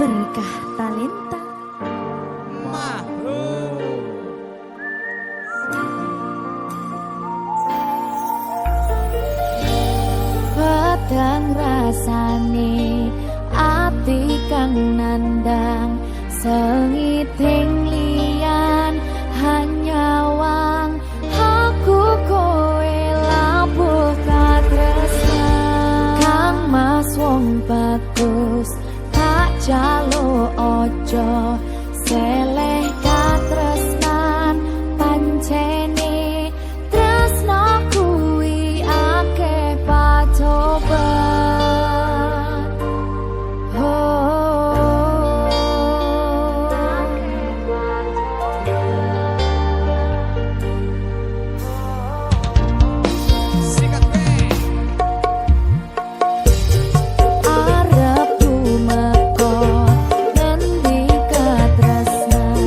Berkah talenta Makhluk. pedang rasane ati kang nandang sengiting liyan hanya wang aku kowe labuh katresnan kang mas wong bagus tak jaluk ojo seleh katresnan pancene tresno kuwi akeh patobat Sikat be. arep tumeka ngendi katresnan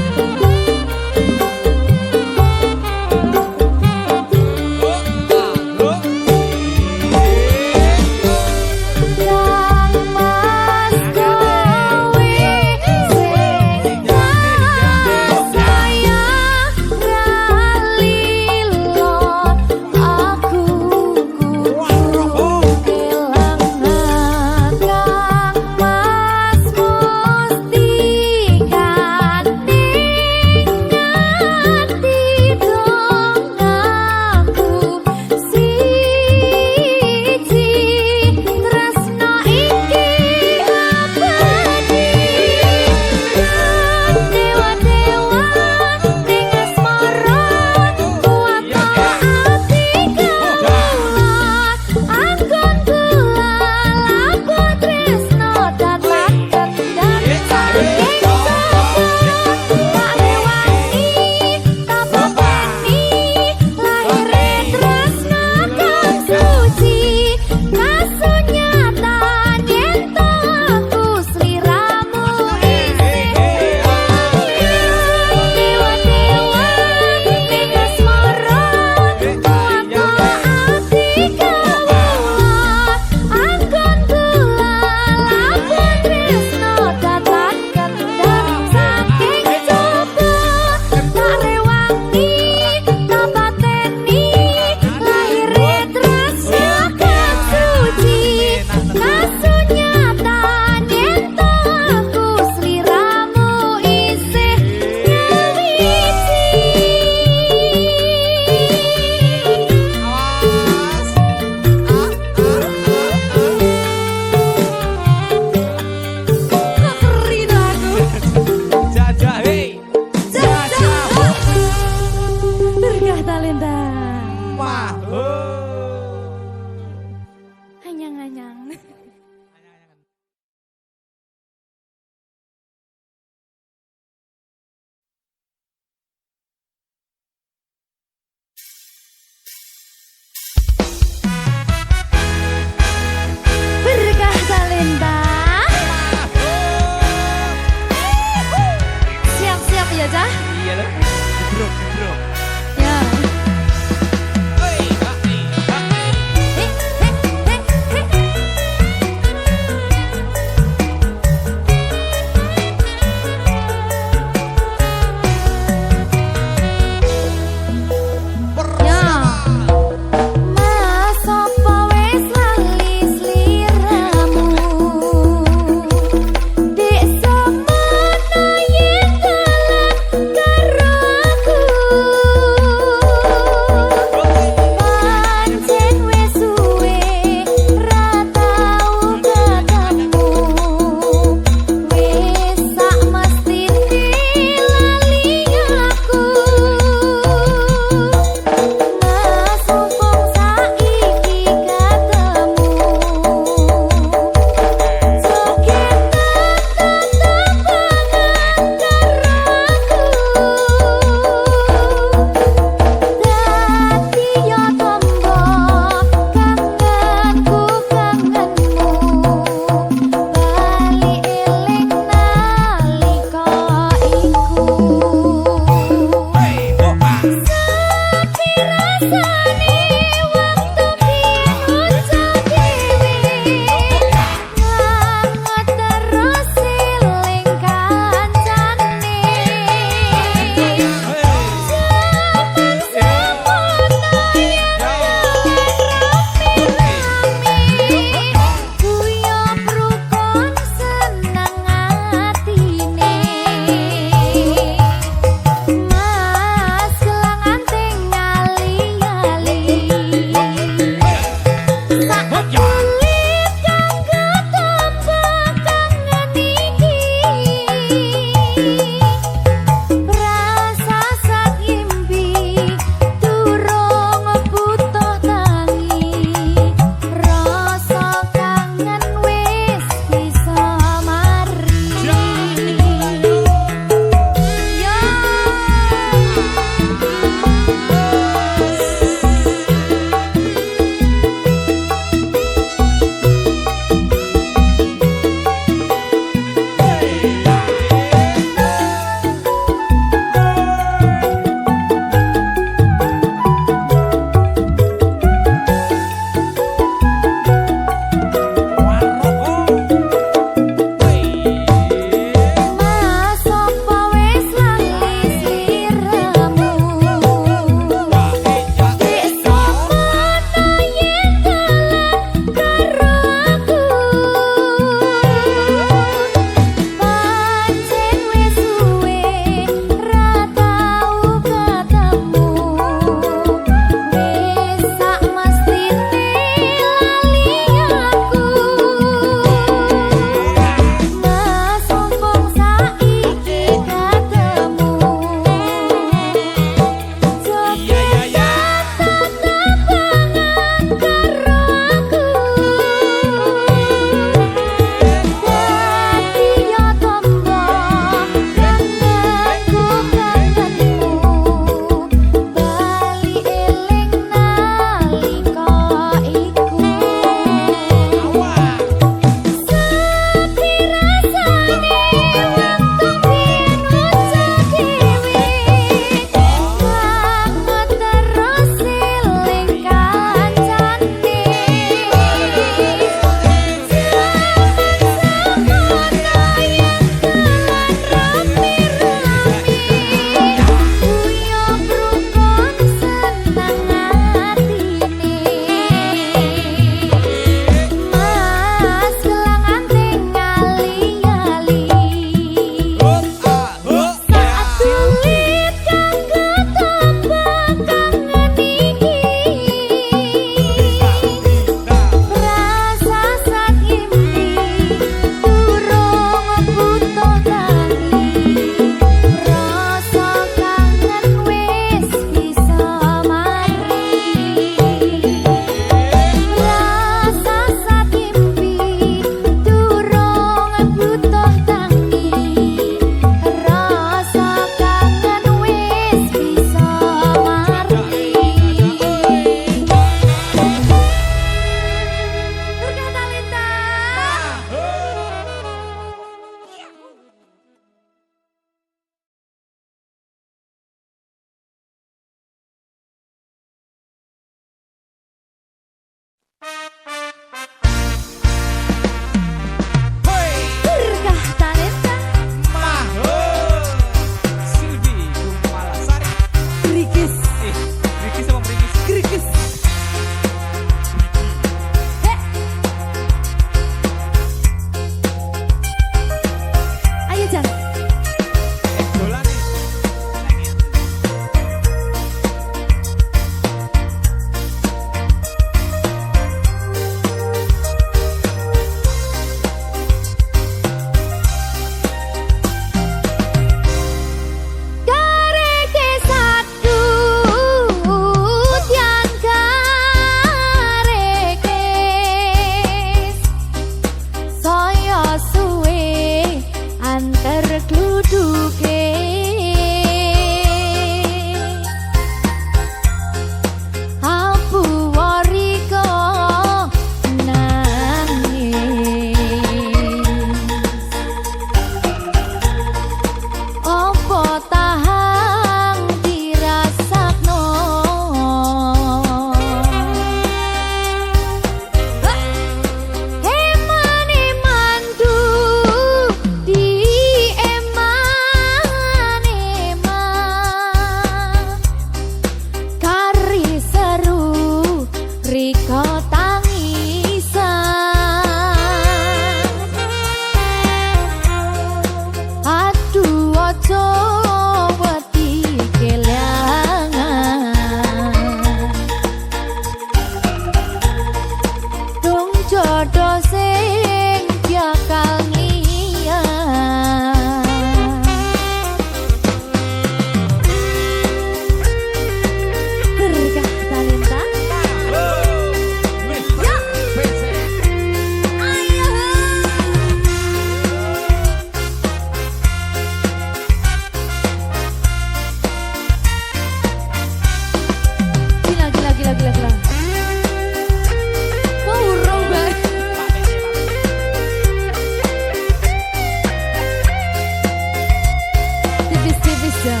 Jam.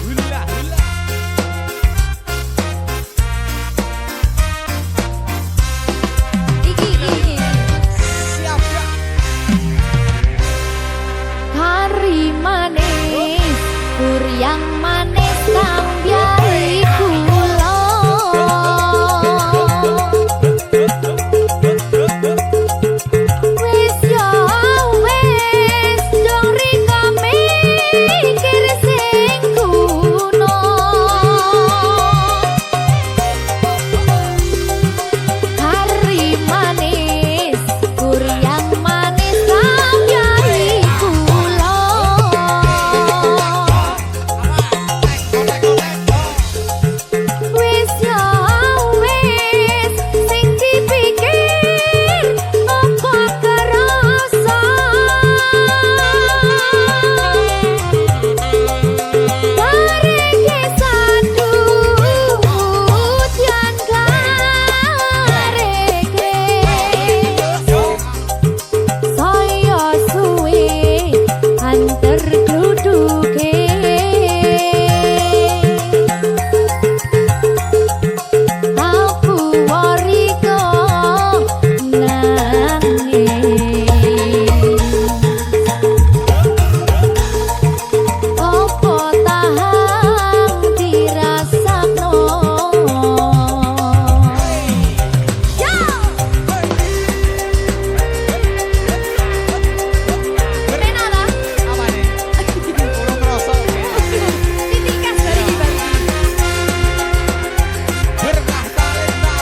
Hula hula. Iki. Siap ya. Kari manis, yang manis tambiai kula. Wis ya wis, dong rika mikir sing kuno. Kari manis, yang manis tambiai kula. Wis ya wis, sing dipikir apa kerasa. Barenge sandu jan kareke. Saya suwe antar kluduke. Aku wariko nangis. Opo tahan dirasakno. Yo! Menala? Apa nih? Kurang ngerasa ya. Titikas dari Bali. Berkah talenta.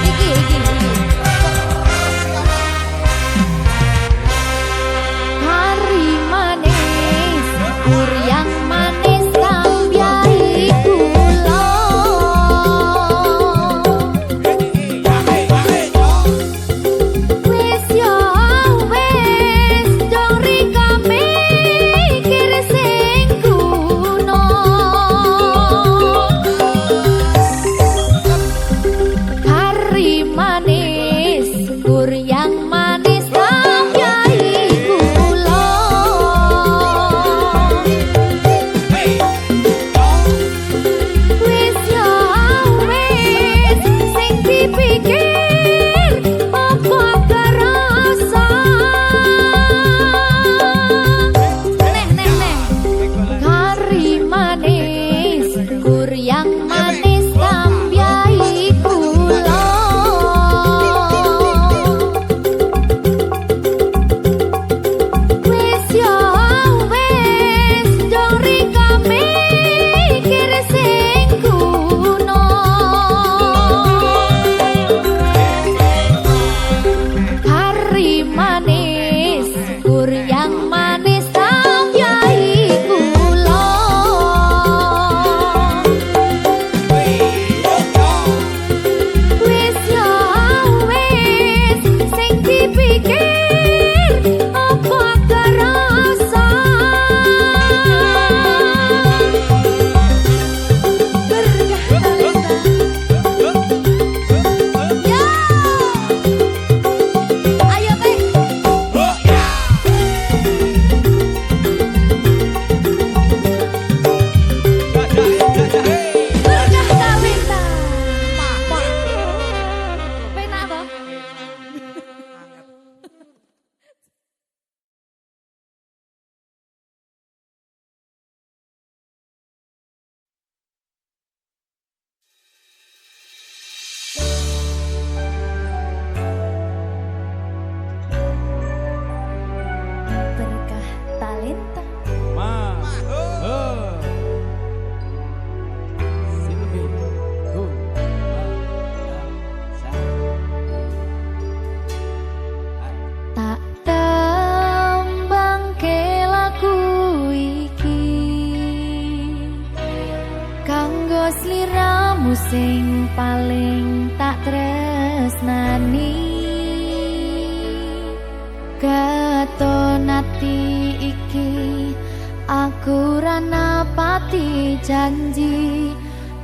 Iki. Hari manis, yang manis tambiai kula. Wis ya wis, dong rika mikir sing kuno. Kari manis, yang manis tambiai kula. Wis ya wis, sing dipikir apa kerasa. Neh. Kari manis, yang manis tambiai kula. Wis ya wis, dong rika mikir sing kuno. Kari manis, yang manis tambiai kula. Wis ya wis, sing dipikir apa kerasa. Berkah talenta. Yo! Ayo teh. Berkah talenta. Penak toh? Berkah talenta. Tak tembang ke laku iki. Kanggo sliramu sing paling tak tresno. tresnani katon ati iki aku ra napati janji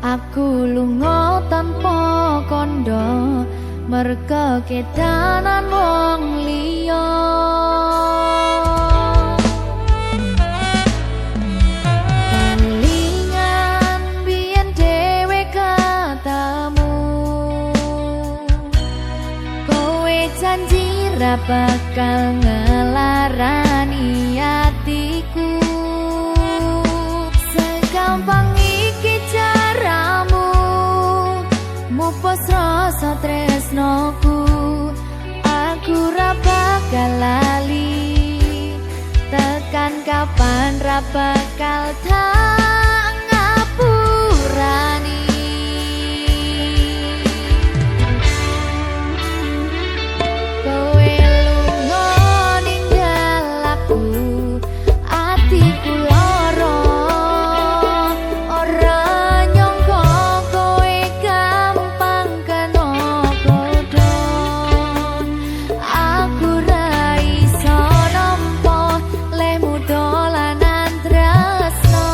aku lunga tanpa kondo merga kedanan wong liya kelingan biyen dhewe katamu kowe janji ra bakal ngelarani atiku segampang iki caramu mupus rasa tresnoku aku ra bakal lali tekan kapan ra bakal tak ngapurani kowe lunga ninggal aku atiku lara ora nyangka kowe gampang kena godha aku ra iso nampa lehmu dolanan tresno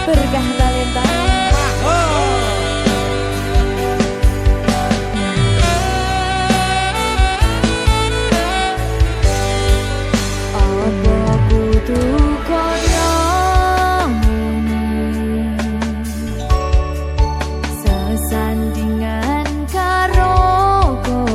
Berkah talenta. Apa kudu koyo ngene, sesandingan karo kowe.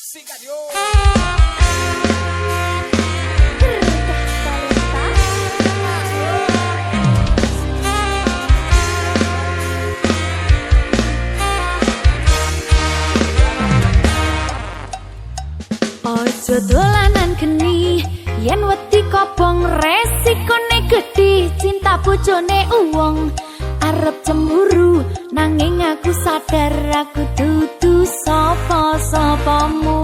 Sikat yo. Ojo dolanan geni yen wedi kobong resikone gedhi cinta bojone uwong arep cemburu nanging aku sadar aku dudu sapa-sapamu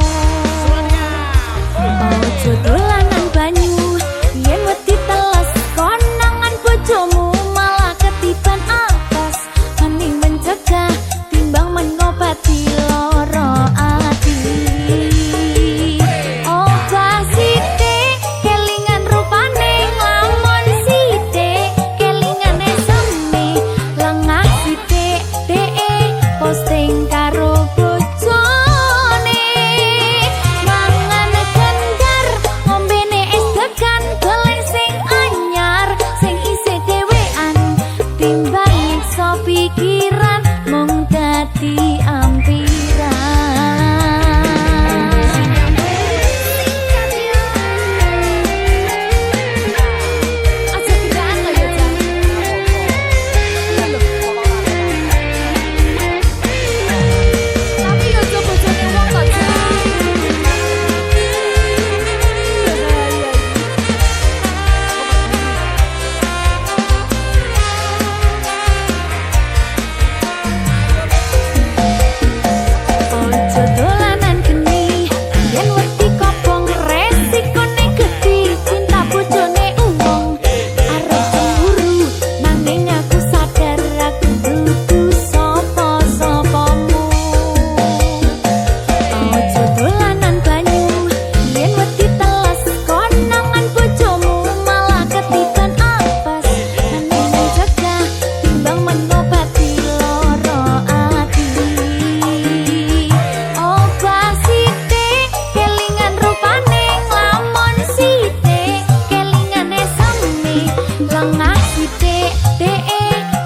ojo dolanan banyu yen wedi teles konangan bojomu malah ketiban atas mending mencegah timbang mengobati lara ati. Pikiran mung dadi ampiran aja kiraan kaya jam tapi yo coba jane wong kok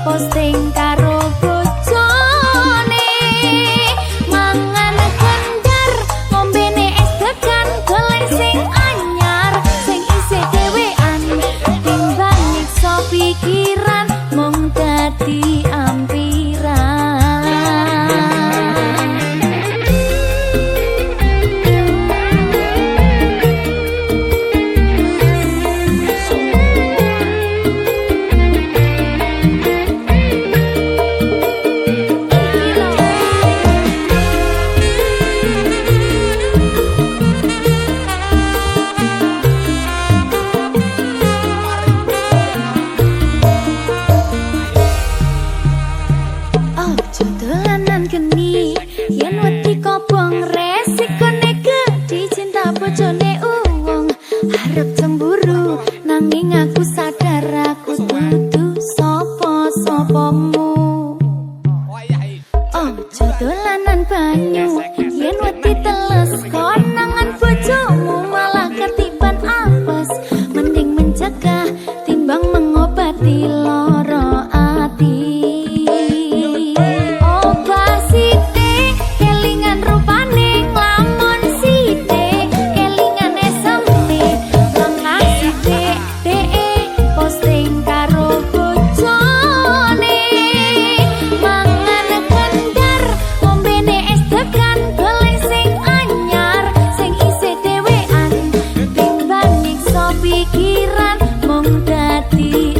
posting karo bojone mangan kendar ngombene es degan golek sing anyar sing isih dhewean timbang nyiksa pikiran mung dadi ampiran dolanan geni yen wedi kobong resikone gedhi cinta bojone uwong arep cemburu nanging aku sadar aku dudu sapa-sapamu ojo dolanan banyu yen wedi teles konangan bojomu malah ketiban apes mending mencegah timbang mengobati lara ati. Pikiran mung dadi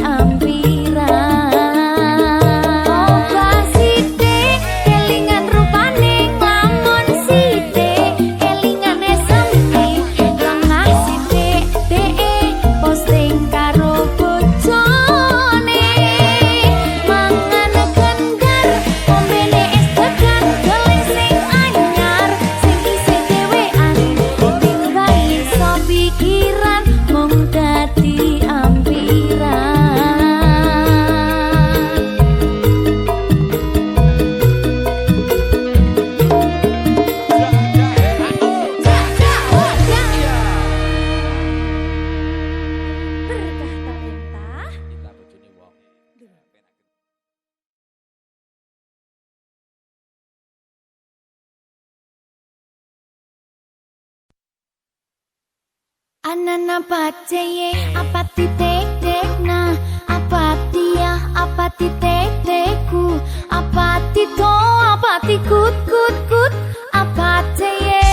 Anana paceye apa titik dekna apa dia apa titik deku apa tito apa tikut kut kut apa ceye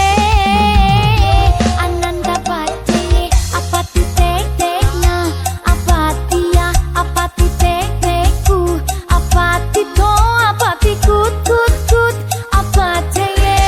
ananda paceye apa titik dekna apa dia apa titik deku apa tito apa tikut kut kut apa ceye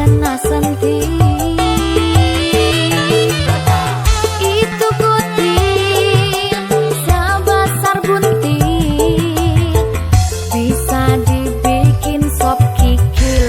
kena senti. Itu kutil sebesar buntil, bisa dibikin sop kikil.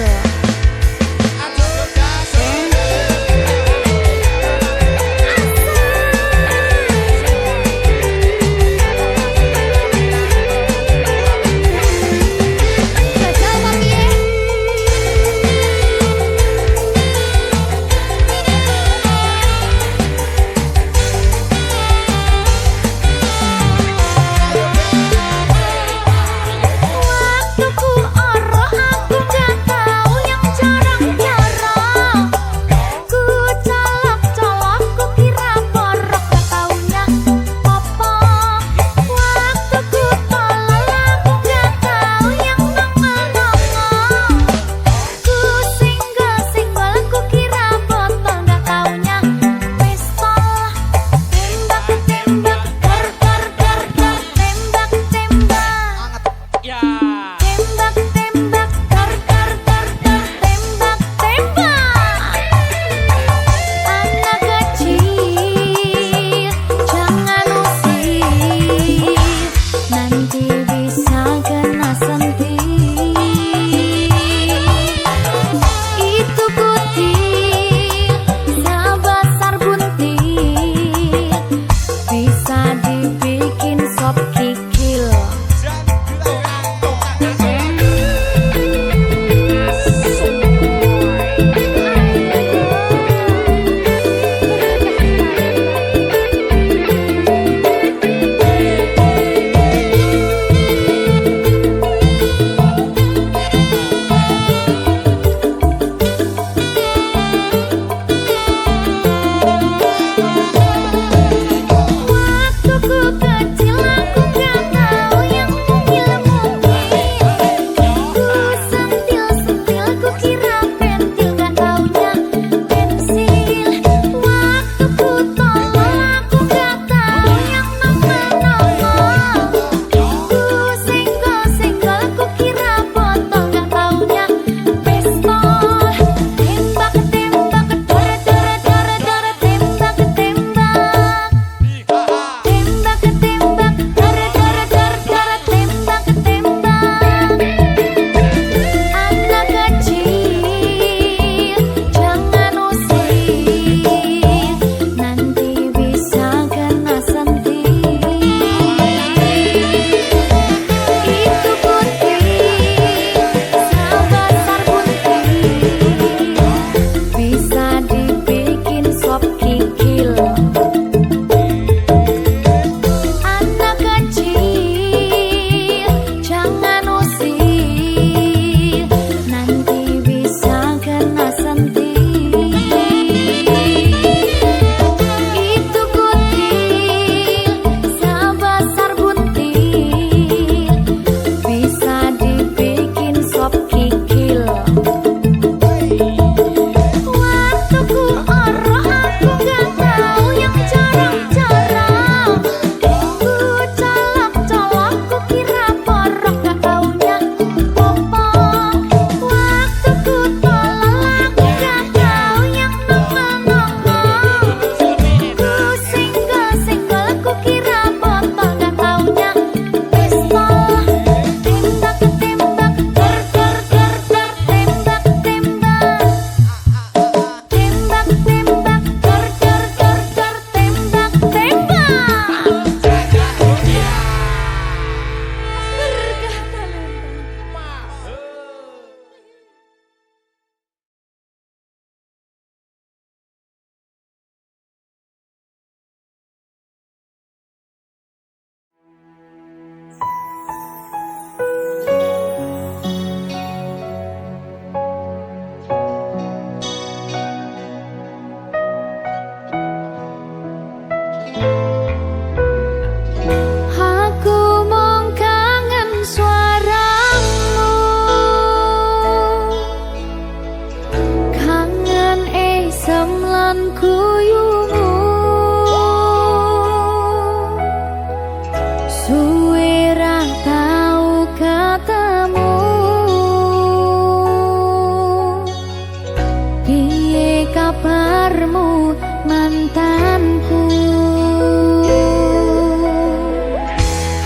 kabarmu mantanku.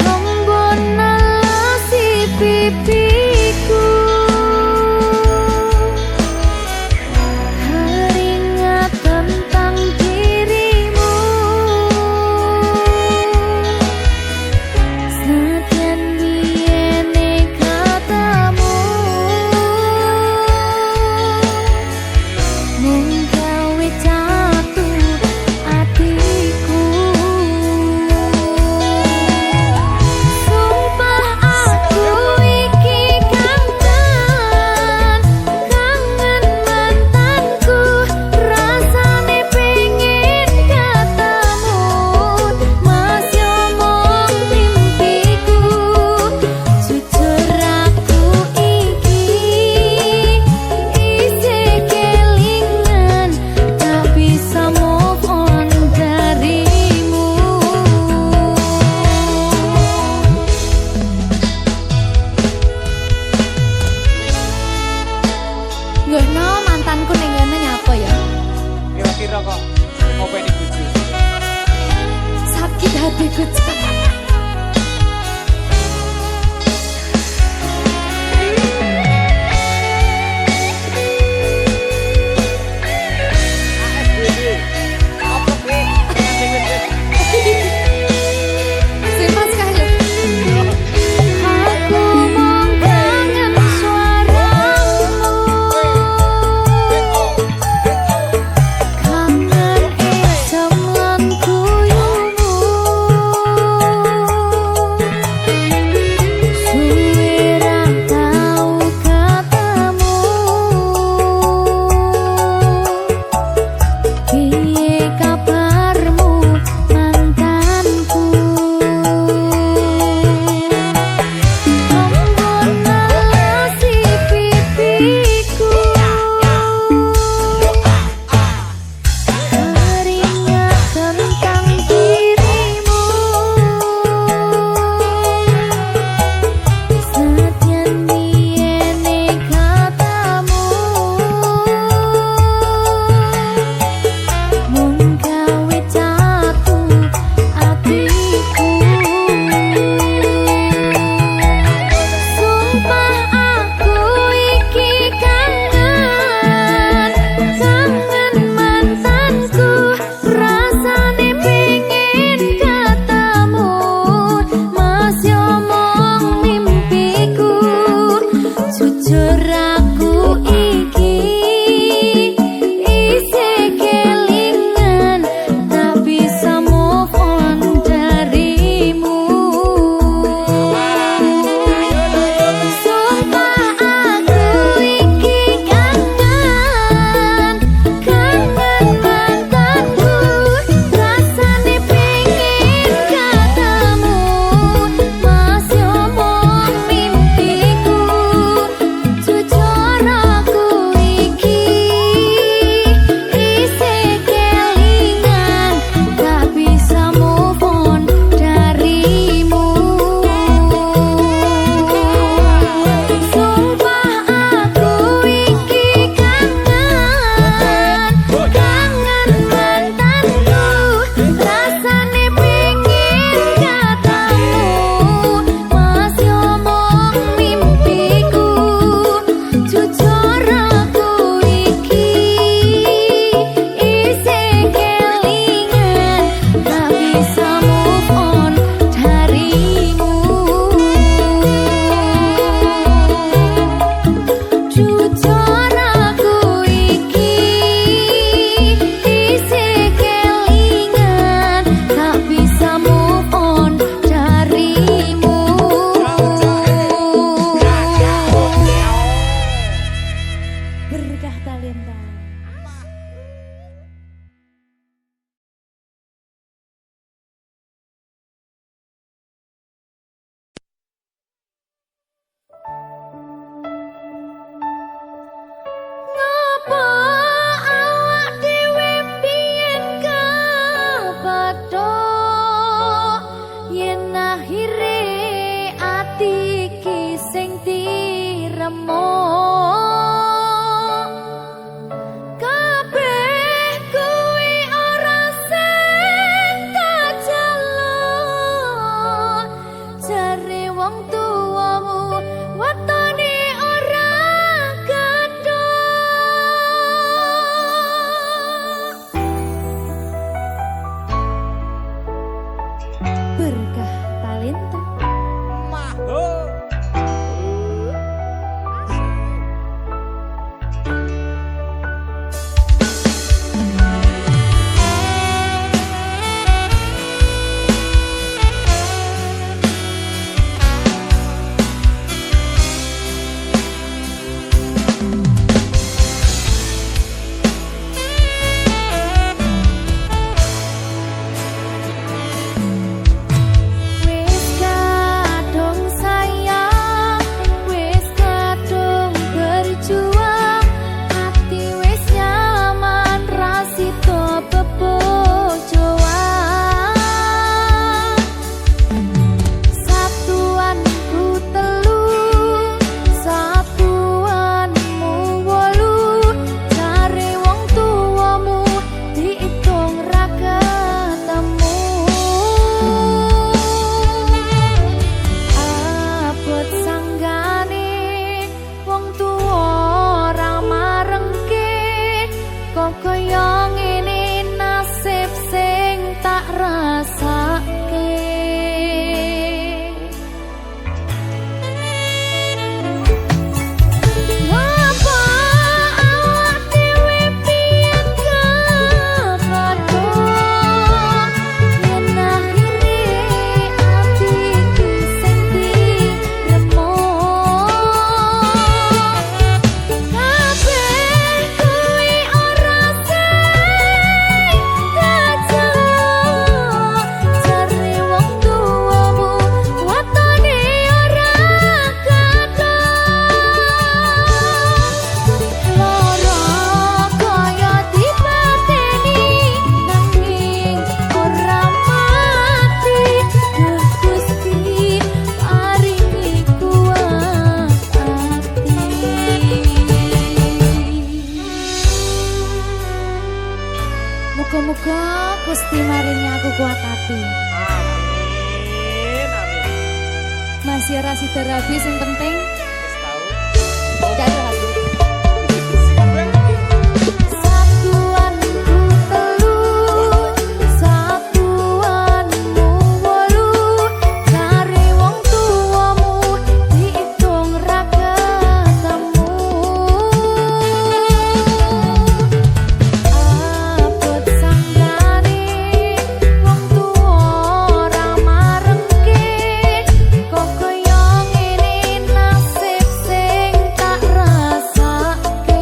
Embun nalasi pipiku, teringat tentang dirimu. Sekian biene katamu, mung gawe jatuh Muga-muga Gusti maringi aku kuat hati. Amin, amin. Masih ora sida rabi sing penting Wis tau. dadi hati. Siap, Bang. Satuanku telu, satuanmu wolu, cari wong tuamu diitung ra ketemu. Abot sanggane wong tuwa ora marengke, kok kaya ngene nasib sing tak rasake.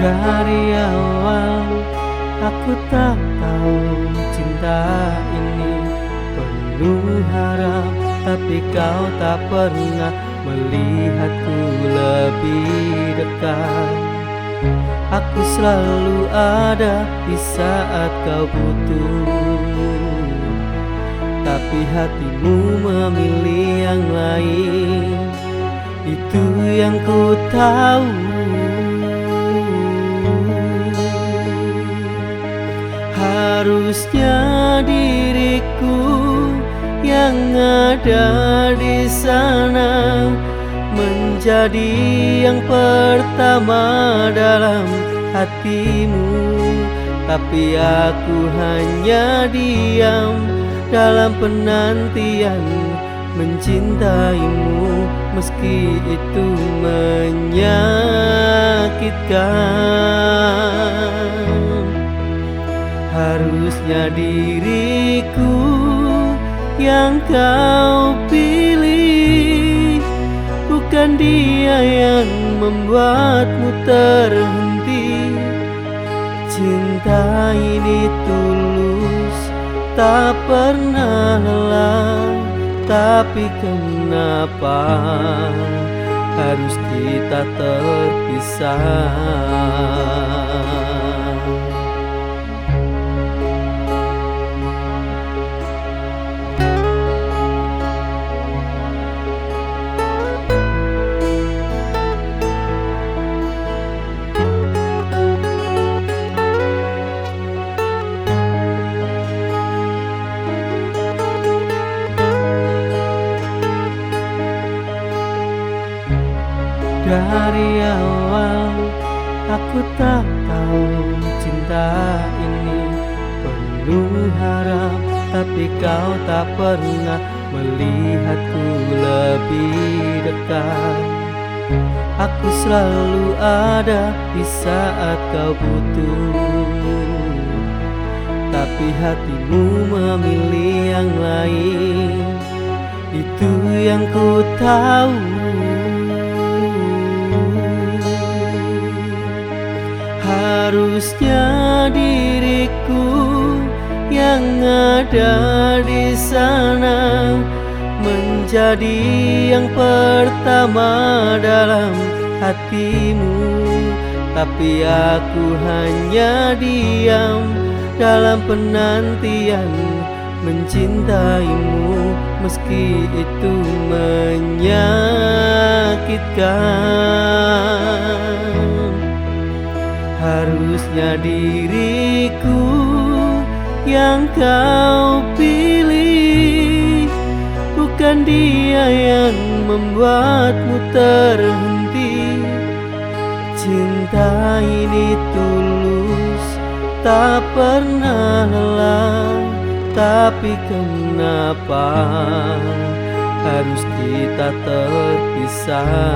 Dari awal aku tak tahu cinta ini penuh harap, tapi kau tak pernah melihatku lebih dekat. Aku selalu ada di saat kau butuh, tapi hatimu memilih yang lain. Itu yang ku tahu. Harusnya diriku yang ada di sana menjadi yang pertama dalam hatimu, tapi aku hanya diam dalam penantian mencintaimu, meski itu menyakitkan. Harusnya diriku yang kau pilih, bukan dia yang membuatmu terhenti. Cinta ini tulus, tak pernah lelah, tapi kenapa harus kita terpisah? Dari awal aku tak tahu cinta ini penuh harap, tapi kau tak pernah melihatku lebih dekat. Aku selalu ada di saat kau butuh, tapi hatimu memilih yang lain. Itu yang ku tahu. Harusnya diriku yang ada di sana menjadi yang pertama dalam hatimu, tapi aku hanya diam dalam penantian mencintaimu, meski itu menyakitkan. Harusnya diriku yang kau pilih, bukan dia yang membuatmu terhenti. Cinta ini tulus, tak pernah lelah, tapi kenapa harus kita terpisah?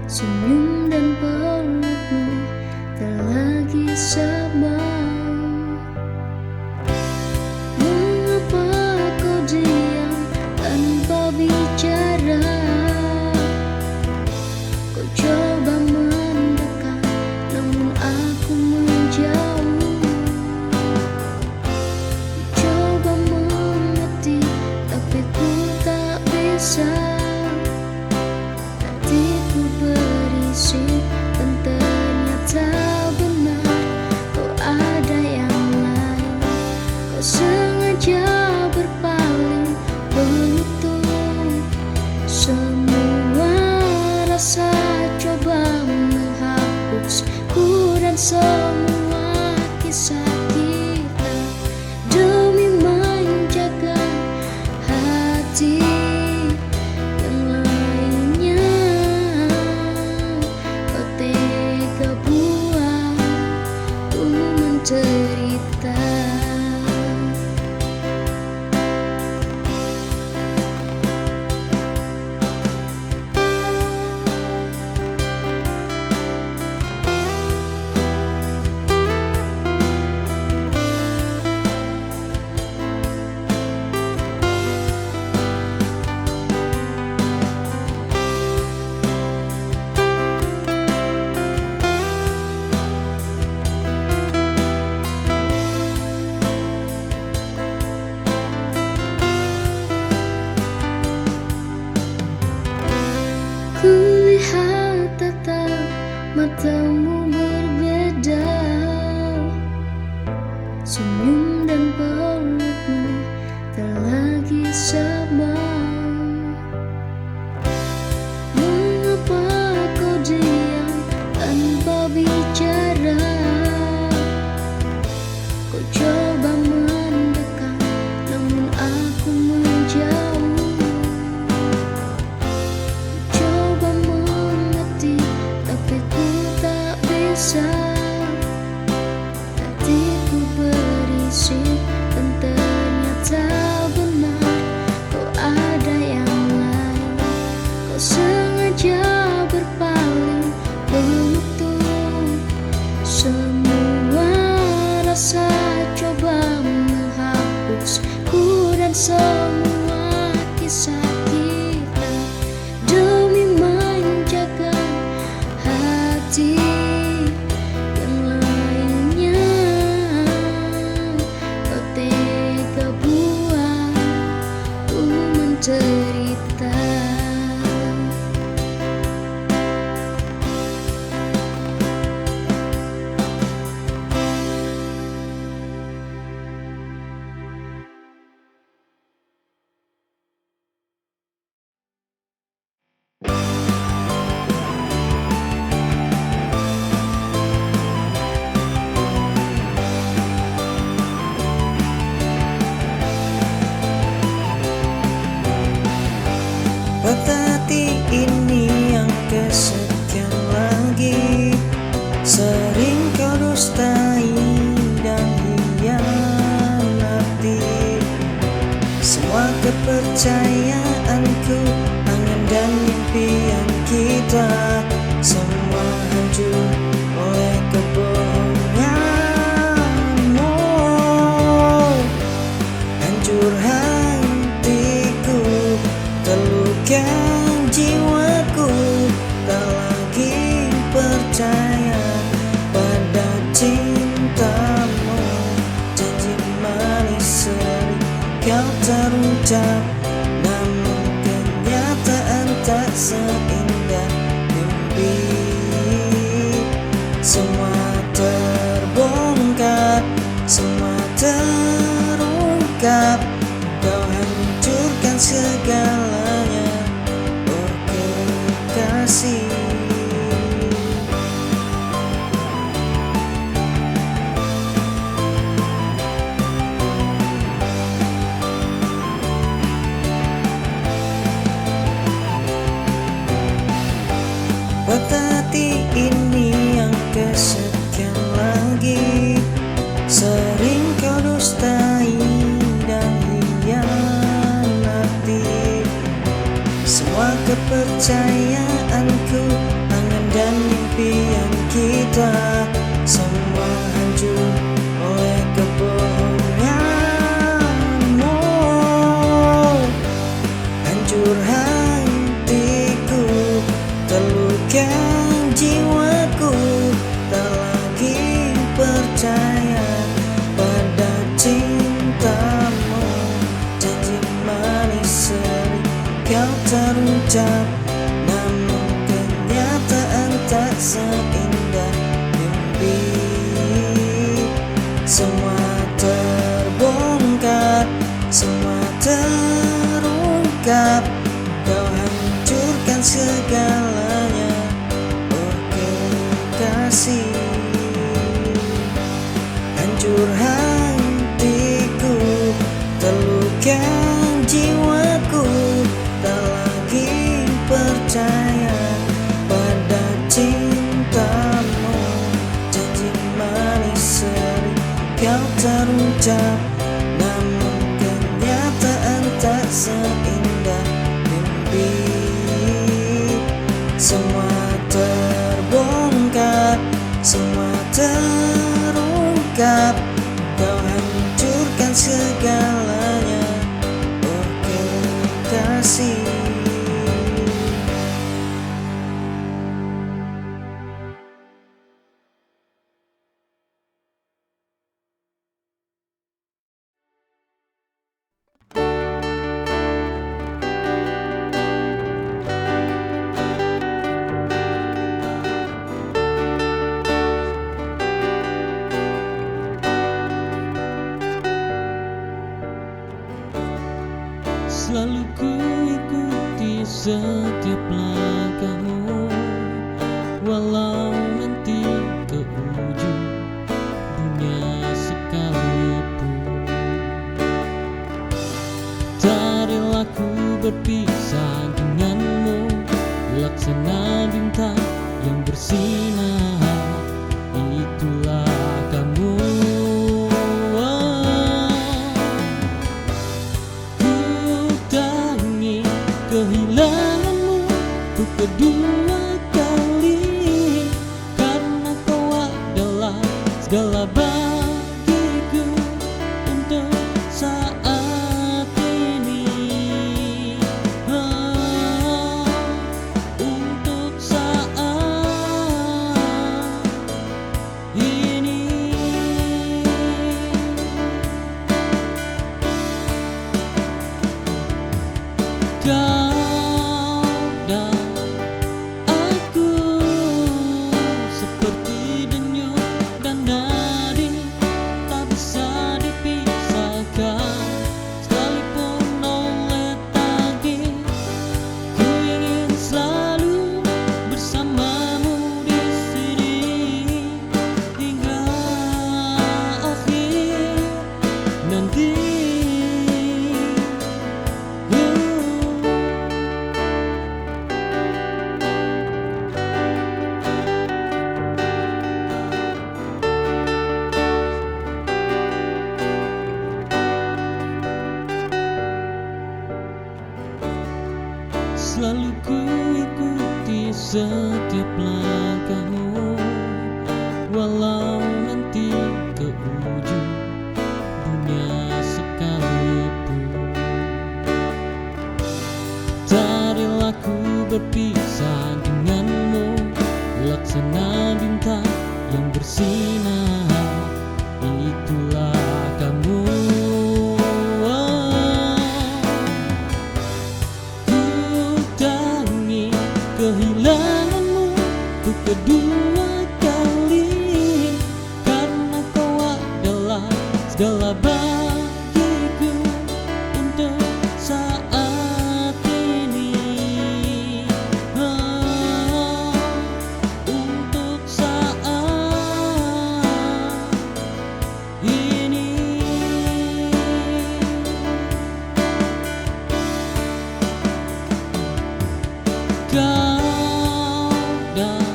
Senyum dan pelukmu tak lagi sama. Mengapa kau diam tanpa bicara? Kau coba mendekat, namun aku menjauh. Ku coba mengerti, tapi ku tak bisa. Hatiku berisik dan ternyata benar, kau ada yang lain. Kau sengaja berpaling menutup semua rasa, coba menghapusku dan semua kisah kita demi menjaga hati yang lainnya. Kau tega buat ku menderita. Kulihat tatap matamu berbeda, senyum dan pelukmu tak lagi sama. Mengapa kau diam tanpa bicara? Kau coba mendekat, namun aku menjauh. Coba mengerti, tapi ku tak bisa. Hatiku berisik dan ternyata benar, kau ada yang lain. Kau sengaja berpaling menutup semua rasa, coba menghapusku dan semua kisah kita demi menjaga hati yang lainnya. Kau tega buat ku menderita. Patah hati ini yang kesekian lagi, sering kau dustai dan hianati. Semua kepercayaanku, angan dan impian kita, semua hancur oleh kebohonganmu. Hancur hatiku, terluka jiwaku, tak lagi percaya pada cintamu. Janji manis sering kau terucap, namun kenyataan tak seindah mimpi. Semua terbongkar, semua terungkap, kau hancurkan segalanya, oh kekasih. Patah hati ini yang kesekian lagi, sering kau dustai dan hianati. Semua kepercayaanku, jiwaku tak lagi percaya pada cintamu. Janji manis sering kau terucap, namun kenyataan tak seindah mimpi. Semua terbongkar, semua terungkap. Kau hancurkan segalanya, oh kekasih. Hancur hatiku, terluka jiwaku, tak lagi percaya pada cintamu. Janji manis sering kau terucap, namun kenyataan tak seindah mimpi. Semua terbongkar, semua terungkap. Kau hancurkan segalanya, oh kekasih. Selalu ku ikuti setiap langkahmu, walau nanti ke ujung dunia sekalipun. Tarilah ku berpisah denganmu, laksana bintang yang bersinar, itulah kamu. Kehilanganmu untuk kedua kali, karena kau adalah segala bagiku untuk saat ini. Untuk saat ini. Kau dan aku seperti denyut dan nadi, tak bisa dipisahkan sekalipun oleh takdir. Ku ingin selalu bersamamu di sini hingga akhir nanti. Selalu ku ikuti setiap langkahmu, walau nanti ke ujung dunia sekalipun. Tarilah ku berpisah denganmu, laksana bintang yang bersinar, itulah kamu. Kehilanganmu untuk kedua kali, karena kau adalah segala bagiku untuk saat ini. Untuk saat ini. Kau dan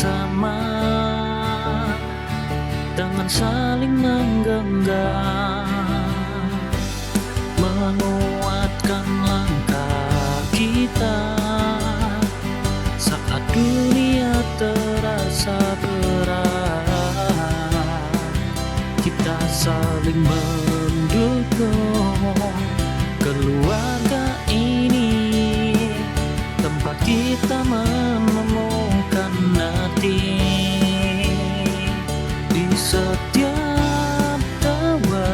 bersama dengan saling menggenggam, menguatkan langkah kita saat dunia terasa berat. Kita saling mendukung keluarga ini, tempat kita menemukan arti. Di setiap tawa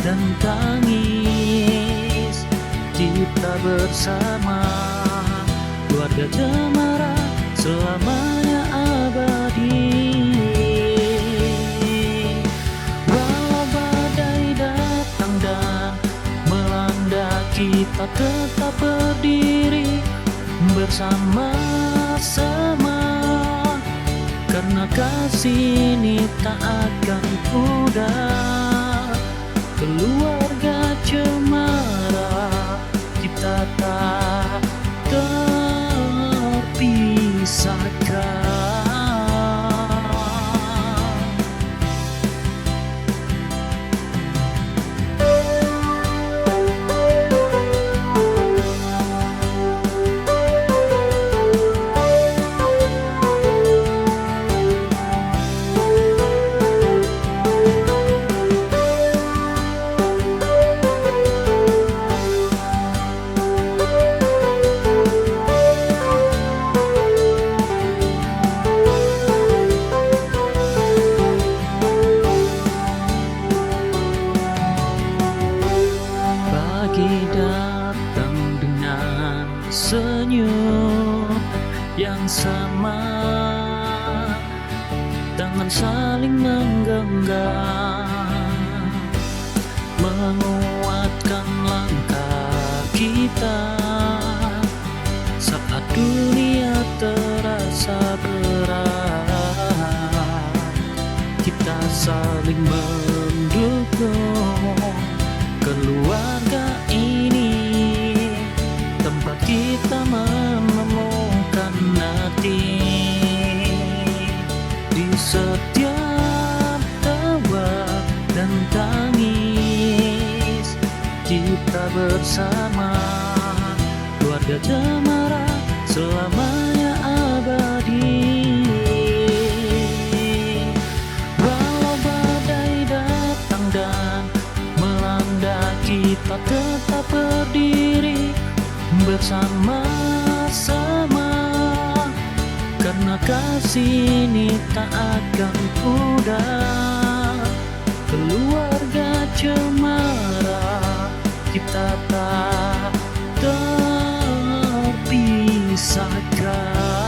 dan tangis kita bersama, keluarga Cemara selamanya abadi. Walau badai datang dan melanda, kita tetap berdiri bersama-sama, karena kasih ini tak akan pudar. Keluarga Cemara, kita tak terpisahkan. Pagi datang dengan senyum yang sama, tangan saling menggenggam, menguatkan langkah kita saat dunia terasa berat. Kita saling mendukung keluarga ini, tempat kita menemukan arti. Di setiap tawa dan tangis kita bersama, keluarga Cemara selamanya abadi. Walau badai datang dan melanda, kita tetap berdiri bersama-sama, karena kasih ini tak akan pudar. Keluarga Cemara, kita tak terpisahkan.